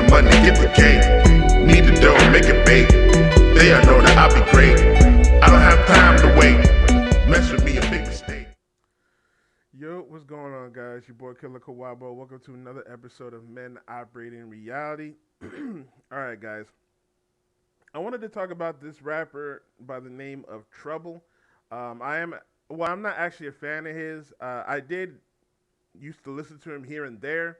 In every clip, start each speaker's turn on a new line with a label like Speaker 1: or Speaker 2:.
Speaker 1: money, get the cake. Need the dough, make it bake. They all know that I'll be great. I don't have time to wait. Mess with me, a big mistake.
Speaker 2: Yo, what's going on, guys? Your boy Killer Kawabo. Welcome to another episode of Men Operating Reality. All right, guys. I wanted to talk about this rapper by the name of Trouble. I'm not actually a fan of his. I did used to listen to him here and there.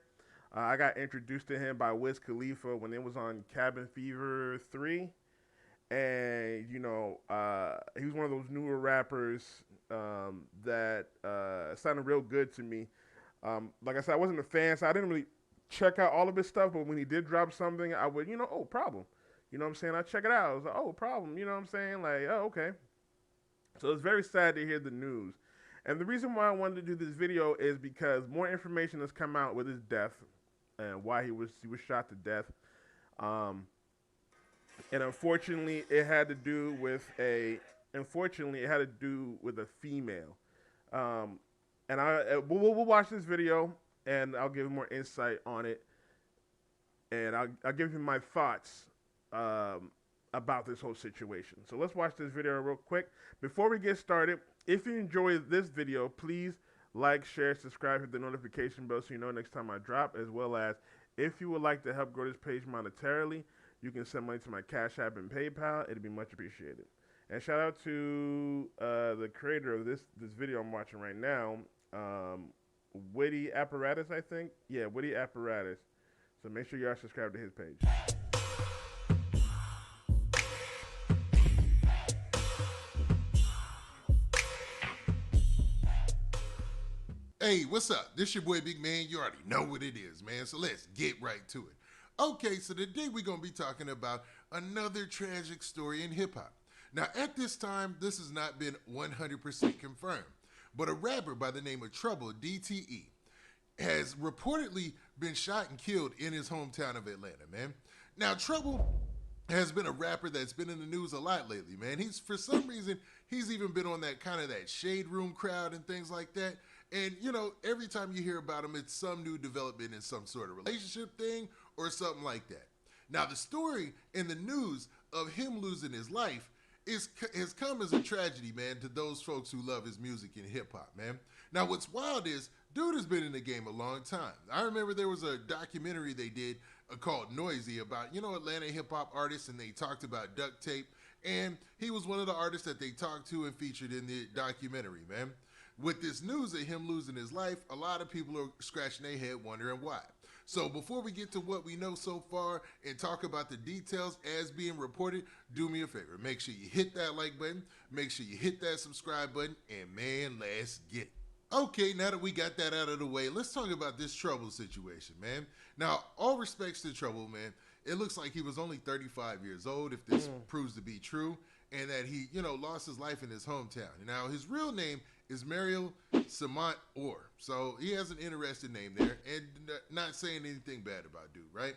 Speaker 2: I got introduced to him by Wiz Khalifa when it was on Cabin Fever 3. And, he was one of those newer rappers that sounded real good to me. Like I said, I wasn't a fan, so I didn't really check out all of his stuff. But when he did drop something, I would, problem. You know what I'm saying? I check it out. I was like, oh, problem. You know what I'm saying? Like, oh, okay. So it's very sad to hear the news. And the reason why I wanted to do this video is because more information has come out with his death and why he was shot to death. And unfortunately, it had to do with a female. We'll watch this video, and I'll give more insight on it, and I'll give you my thoughts about this whole situation. So let's watch this video real quick. Before we get started, if you enjoy this video, please like, share, subscribe, hit the notification bell so you know next time I drop, as well as if you would like to help grow this page monetarily, you can send money to my Cash App and PayPal. It'd be much appreciated. And shout out to the creator of this video I'm watching right now, Witty Apparatus, I think. Yeah, Witty Apparatus. So make sure you are subscribed to his page.
Speaker 3: Hey, what's up? This your boy Big Man. You already know what it is, man. So let's get right to it. Okay, so today we're going to be talking about another tragic story in hip-hop. Now, at this time, this has not been 100% confirmed, but a rapper by the name of Trouble, DTE, has reportedly been shot and killed in his hometown of Atlanta, man. Now, Trouble has been a rapper that's been in the news a lot lately, man. For some reason, he's even been on that kind of that shade room crowd and things like that. And, every time you hear about him, it's some new development in some sort of relationship thing or something like that. Now, the story in the news of him losing his life has come as a tragedy, man, to those folks who love his music and hip-hop, man. Now, what's wild is, dude has been in the game a long time. I remember there was a documentary they did called Noisy about, Atlanta hip-hop artists, and they talked about duct tape. And he was one of the artists that they talked to and featured in the documentary, man. With this news of him losing his life, a lot of people are scratching their head wondering why. So before we get to what we know so far and talk about the details as being reported, do me a favor. Make sure you hit that like button, make sure you hit that subscribe button, and man, let's get it. Okay, now that we got that out of the way, let's talk about this Trouble situation, man. Now, all respects to Trouble, man. It looks like he was only 35 years old, if this proves to be true, and that he, lost his life in his hometown. Now, his real name is M.O.I.R. So he has an interesting name there, and not saying anything bad about dude, right?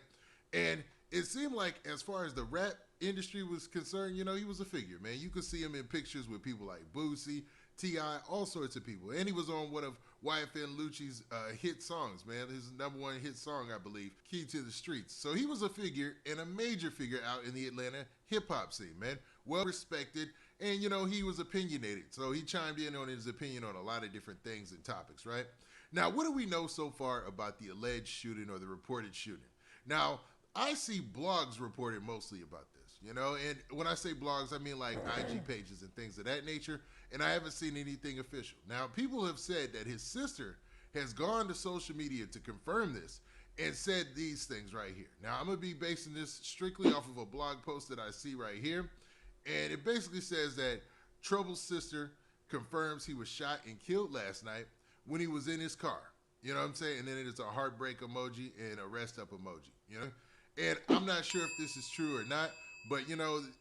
Speaker 3: And it seemed like as far as the rap industry was concerned, he was a figure, man. You could see him in pictures with people like Boosie, T.I., all sorts of people. And he was on one of YFN Lucci's hit songs, man. His #1 hit song, I believe, Key to the Streets. So he was a figure and a major figure out in the Atlanta hip-hop scene, man. Well respected. And, he was opinionated. So he chimed in on his opinion on a lot of different things and topics, right? Now, what do we know so far about the alleged shooting or the reported shooting? Now, I see blogs reported mostly about this, and when I say blogs, I mean like IG pages and things of that nature, and I haven't seen anything official. Now, people have said that his sister has gone to social media to confirm this and said these things right here. Now, I'm going to be basing this strictly off of a blog post that I see right here. And it basically says that Trouble's sister confirms he was shot and killed last night when he was in his car. You know what I'm saying? And then it is a heartbreak emoji and a rest up emoji, And I'm not sure if this is true or not, but,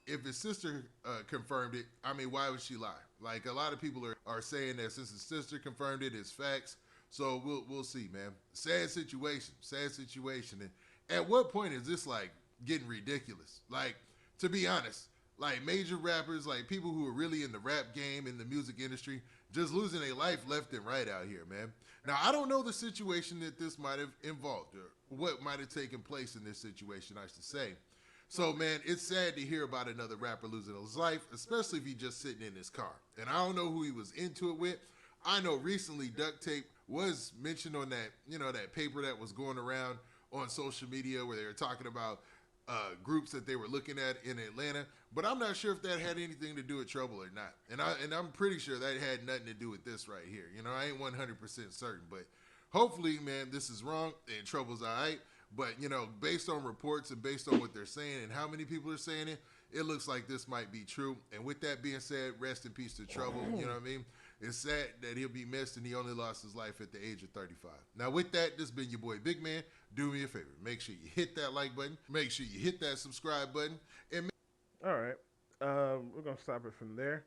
Speaker 3: if his sister confirmed it, I mean, why would she lie? Like, a lot of people are saying that since his sister confirmed it, it's facts. So we'll see, man. Sad situation. And at what point is this, like, getting ridiculous? Like, to be honest, Like major rappers, like people who are really in the rap game, in the music industry, just losing their life left and right out here, man. Now, I don't know the situation that this might have involved or what might have taken place in this situation, I should say. So, man, it's sad to hear about another rapper losing his life, especially if he's just sitting in his car. And I don't know who he was into it with. I know recently duct tape was mentioned on that, that paper that was going around on social media where they were talking about groups that they were looking at in Atlanta, but I'm not sure if that had anything to do with Trouble or not. And I'm pretty sure that had nothing to do with this right here. I ain't 100% certain, but hopefully, man, this is wrong and Trouble's all right. But based on reports and based on what they're saying and how many people are saying it, it looks like this might be true. And with that being said, rest in peace to Trouble. You know what I mean? It's sad that he'll be missed and he only lost his life at the age of 35. Now, with that, this has been your boy Big Man. Do me a favor. Make sure you hit that like button. Make sure you hit that subscribe button. And
Speaker 2: All right. We're going to stop it from there.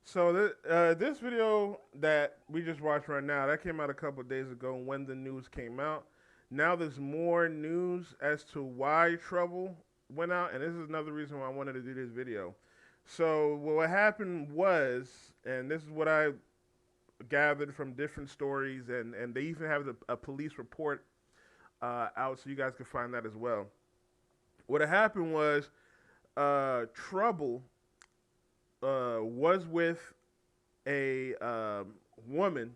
Speaker 2: So this video that we just watched right now, that came out a couple of days ago when the news came out. Now there's more news as to why Trouble went out, and this is another reason why I wanted to do this video. So what happened was, and this is what I gathered from different stories, and they even have a police report out, so you guys can find that as well. What happened was Trouble was with a woman,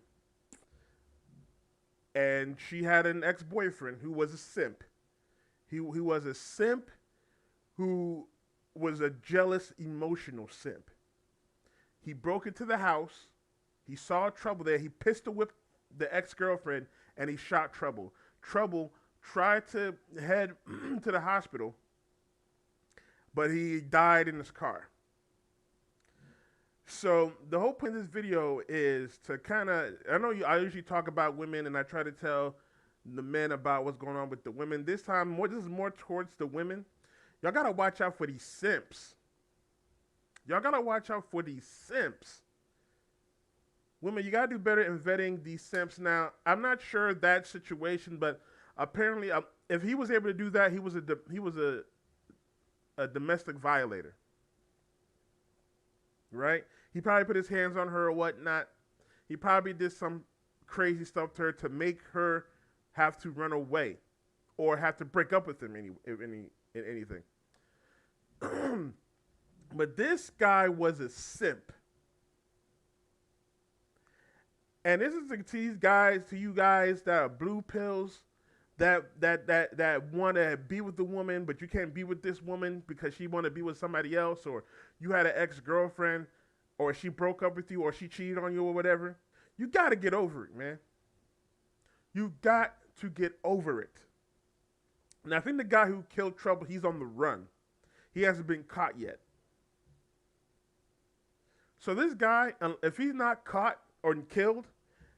Speaker 2: and she had an ex-boyfriend who was a simp. He was a simp who was a jealous, emotional simp. He broke into the house. He saw Trouble there. He pistol whipped the ex-girlfriend, and he shot Trouble. Trouble tried to head to the hospital, but he died in his car. So the whole point of this video is to kind of, I usually talk about women, and I try to tell the men about what's going on with the women. This time, this is more towards the women. Y'all got to watch out for these simps. Y'all got to watch out for these simps. Women, you got to do better in vetting these simps. Now, I'm not sure that situation, but apparently, if he was able to do that, he was a domestic violator, right? He probably put his hands on her or whatnot. He probably did some crazy stuff to her to make her have to run away or have to break up with him in anything. But this guy was a simp. And this is to you guys that are blue pills, that want to be with the woman, but you can't be with this woman because she want to be with somebody else, or you had an ex-girlfriend, or she broke up with you, or she cheated on you, or whatever. You got to get over it, man. You got to get over it. Now, I think the guy who killed Trouble, he's on the run. He hasn't been caught yet. So this guy, if he's not caught or killed,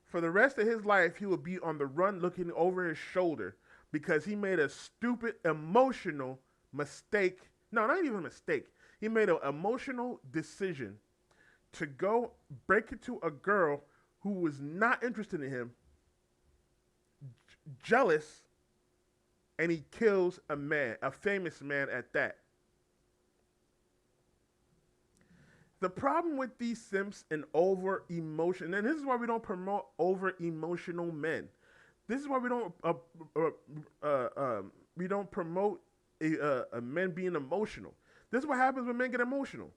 Speaker 2: for the rest of his life, he will be on the run looking over his shoulder because he made a stupid, emotional mistake. No, not even a mistake. He made an emotional decision to go break into a girl who was not interested in him, jealous, and he kills a man, a famous man at that. The problem with these simps and over emotion, and this is why we don't promote over emotional men. This is why we don't promote a men being emotional. This is what happens when men get emotional.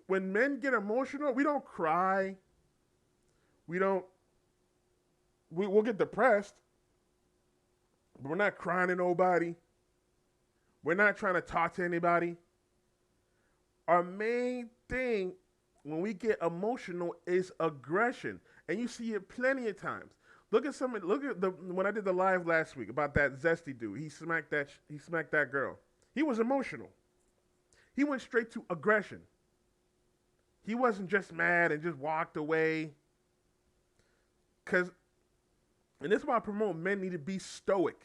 Speaker 2: When men get emotional, we don't cry. We'll get depressed, but we're not crying to nobody. We're not trying to talk to anybody. Our main thing when we get emotional is aggression, and you see it plenty of times. Look at when I did the live last week about that zesty dude. He smacked that girl. He was emotional. He went straight to aggression. He wasn't just mad and just walked away. And this is why I promote men need to be stoic.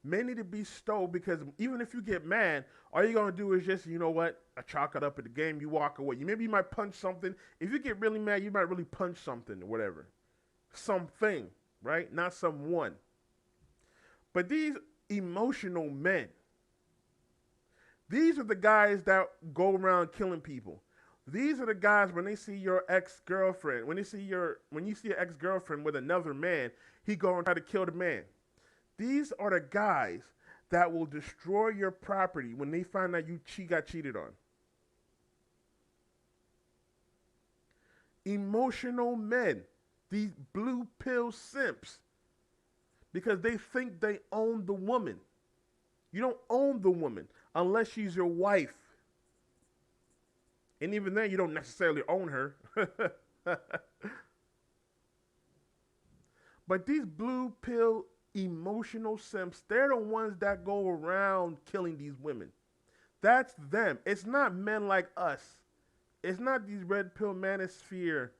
Speaker 2: Men need to be stoic because even if you get mad, all you're going to do is just, you know what, I chalk it up at the game, you walk away. Maybe you might punch something. If you get really mad, you might really punch something or whatever. Something, right? Not someone. But these emotional men, These are the guys that go around killing people. These are the guys when they see your ex-girlfriend, when you see your ex-girlfriend with another man, he go and try to kill the man. These are the guys that will destroy your property when they find out she got cheated on. Emotional men, these blue pill simps, because they think they own the woman. You don't own the woman unless she's your wife. And even then, you don't necessarily own her. But these blue pill emotional simps, they're the ones that go around killing these women. That's them. It's not men like us. It's not these red pill manosphere.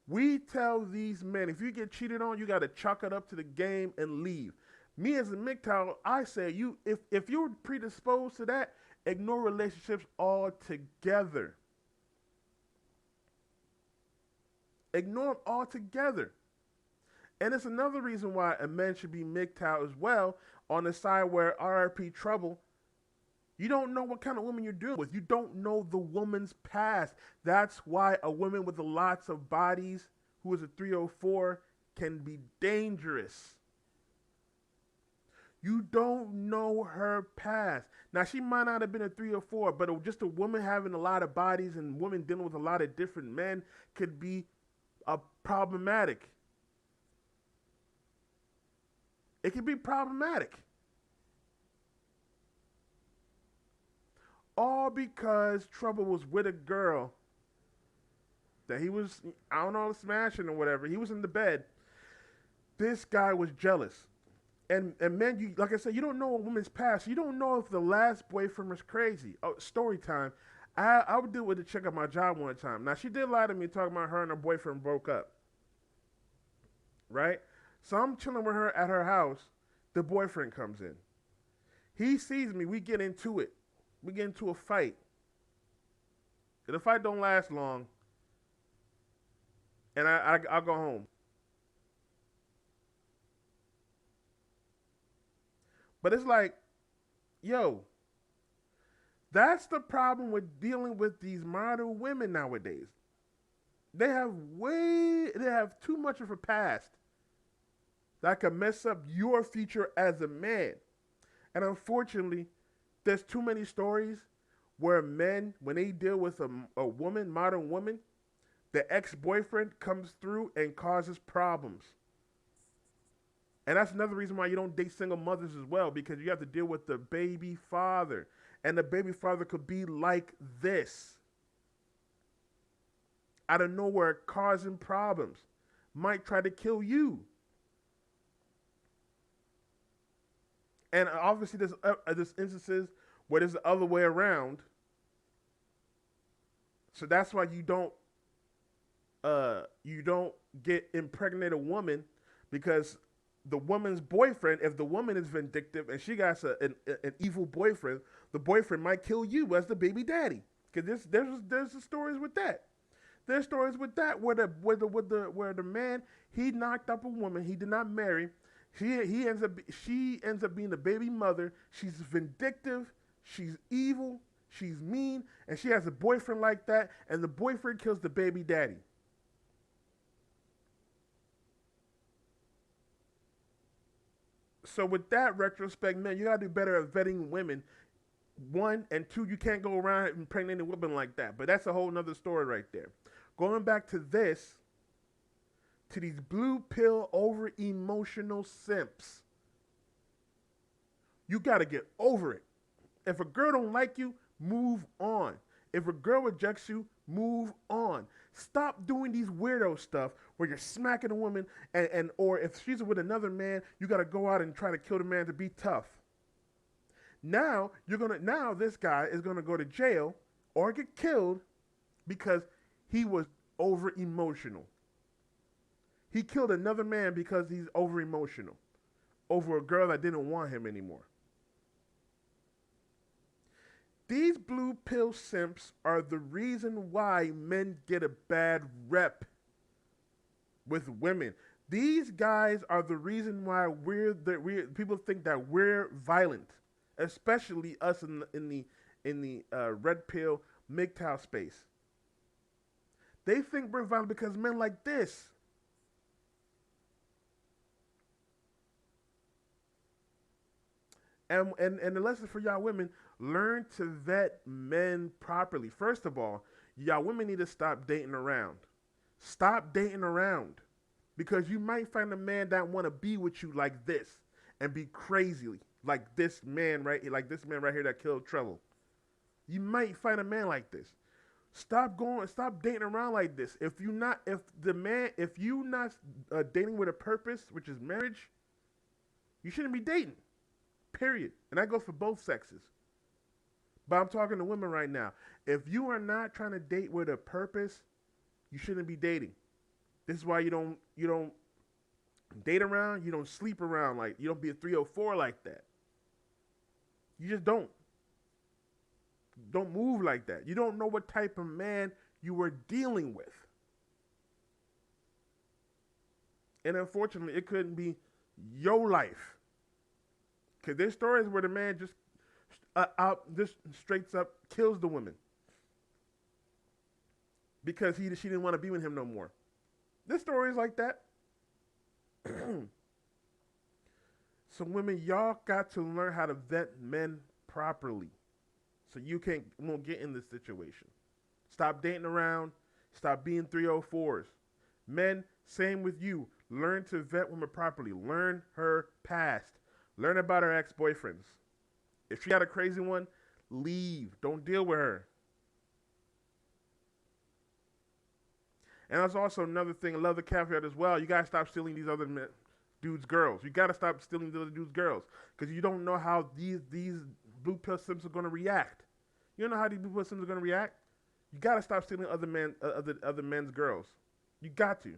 Speaker 2: We tell these men, if you get cheated on, you got to chalk it up to the game and leave. Me as a MGTOW, I say, if you're predisposed to that, ignore relationships altogether. Ignore them altogether. And it's another reason why a man should be MGTOW as well, on the side where RIP trouble. You don't know what kind of woman you're dealing with. You don't know the woman's past. That's why a woman with lots of bodies, who is a 304, can be dangerous. You don't know her past. Now, she might not have been a 304, but just a woman having a lot of bodies and women dealing with a lot of different men could be problematic. It can be problematic. All because Trouble was with a girl that he was, I don't know, smashing or whatever. He was in the bed. This guy was jealous. And men, like I said, you don't know a woman's past. You don't know if the last boyfriend was crazy. Oh, story time. I would deal with a chick at my job one time. Now, she did lie to me talking about her and her boyfriend broke up. Right? So I'm chilling with her at her house. The boyfriend comes in. He sees me. We get into it. We get into a fight. And the fight don't last long. And I'll go home. But it's like, yo, that's the problem with dealing with these modern women nowadays. They have too much of a past that could mess up your future as a man. And unfortunately, there's too many stories where men, when they deal with a woman, modern woman, the ex-boyfriend comes through and causes problems. And that's another reason why you don't date single mothers as well, because you have to deal with the baby father. And the baby father could be like this. Out of nowhere, causing problems. Might try to kill you. And obviously there's instances where there's the other way around. So that's why you don't get impregnate a woman, because the woman's boyfriend, if the woman is vindictive and she got an evil boyfriend, the boyfriend might kill you as the baby daddy. Because there's stories with that. There's stories with that where the man, he knocked up a woman he did not marry. She ends up being the baby mother. She's vindictive. She's evil. She's mean, and she has a boyfriend like that, and the boyfriend kills the baby daddy. So with that retrospect, man, you gotta do better at vetting women. One, and two, you can't go around impregnating women like that. But that's a whole nother story right there. Going back to this, to these blue pill over emotional simps. You gotta get over it. If a girl don't like you, move on. If a girl rejects you, move on. Stop doing these weirdo stuff where you're smacking a woman or if she's with another man, you gotta go out and try to kill the man to be tough. Now this guy is gonna go to jail or get killed because he was over emotional. He killed another man because he's over emotional over a girl that didn't want him anymore. These blue pill simps are the reason why men get a bad rep with women. These guys are the reason why people think that we're violent, especially us in red pill MGTOW space. They think we're violent because men like this. And the lesson for y'all women, learn to vet men properly. First of all, y'all women need to stop dating around. Stop dating around. Because you might find a man that want to be with you like this and be crazy like this man right here that killed Trevor. You might find a man like this. Stop dating around like this. If you not dating with a purpose, which is marriage, you shouldn't be dating. Period. And that goes for both sexes. But I'm talking to women right now. If you are not trying to date with a purpose, you shouldn't be dating. This is why you don't date around, you don't sleep around, like you don't be a 304 like that. You just don't. Don't move like that. You don't know what type of man you were dealing with. And unfortunately, it couldn't be your life. Because there's stories where the man just straight up kills the woman because she didn't want to be with him no more. There's stories like that. So women, y'all got to learn how to vet men properly so you won't get in this situation. Stop dating around. Stop being 304s. Men, same with you. Learn to vet women properly. Learn her past. Learn about her ex-boyfriends. If she got a crazy one, leave. Don't deal with her. And that's also another thing, another caveat as well. You got to stop stealing these other dudes' girls. You got to stop stealing the other dudes' girls. Because you don't know how these blue pill simps are going to react. You don't know how these blue pill simps are going to react. You got to stop stealing other men's girls. You got to.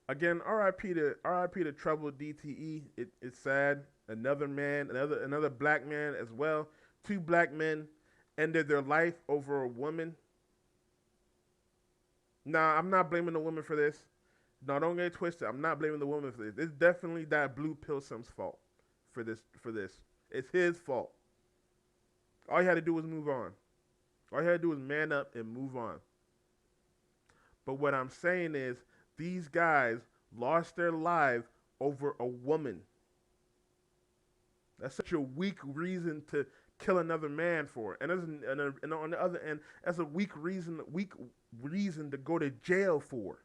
Speaker 2: Again, RIP to Trouble DTE. It's sad. Another black man as well. 2 black men ended their life over a woman. Nah, I'm not blaming the woman for this. No, don't get it twisted. I'm not blaming the woman for this. It's definitely that blue pill simp's fault for this. It's his fault. All he had to do was move on. All he had to do was man up and move on. But what I'm saying is, these guys lost their lives over a woman. That's such a weak reason to kill another man for. And on the other end, that's a weak reason to go to jail for.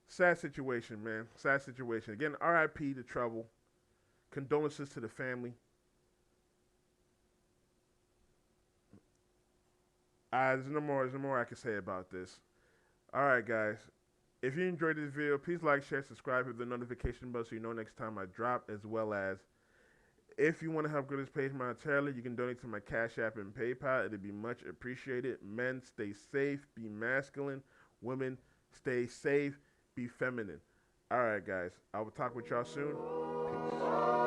Speaker 2: Sad situation, man. Sad situation. Again, RIP to Trouble. Condolences to the family. There's no more I can say about this. All right, guys. If you enjoyed this video, please like, share, subscribe, hit the notification bell so you know next time I drop, as well as if you want to help grow this page monetarily, you can donate to my Cash App and PayPal. It'd be much appreciated. Men, stay safe, be masculine. Women, stay safe, be feminine. All right, guys. I will talk with y'all soon. Peace.